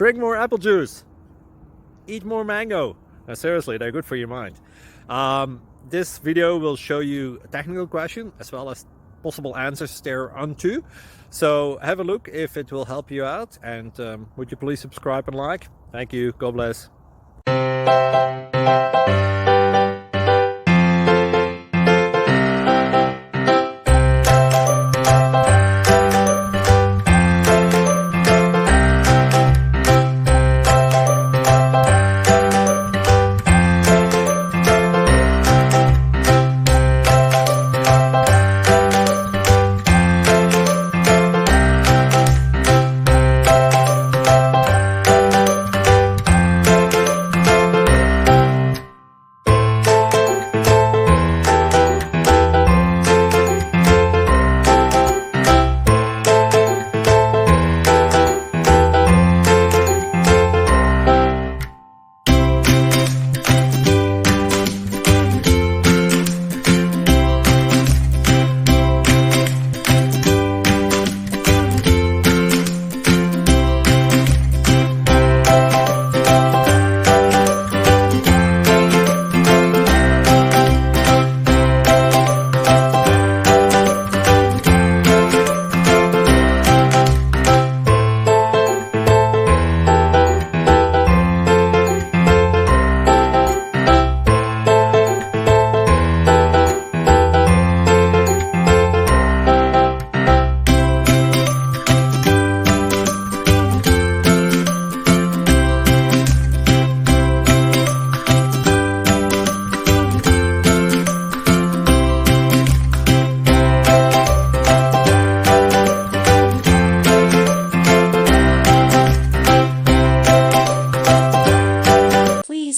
Drink more apple juice. Eat more mango. No, seriously, they're good for your mind. This video will show you a technical question as well as possible answers thereunto. So have a look if it will help you out, and would you please subscribe and like? Thank you. God bless.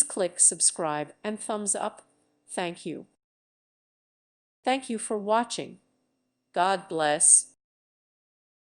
Click subscribe and thumbs up. Thank you. Thank you for watching. God bless.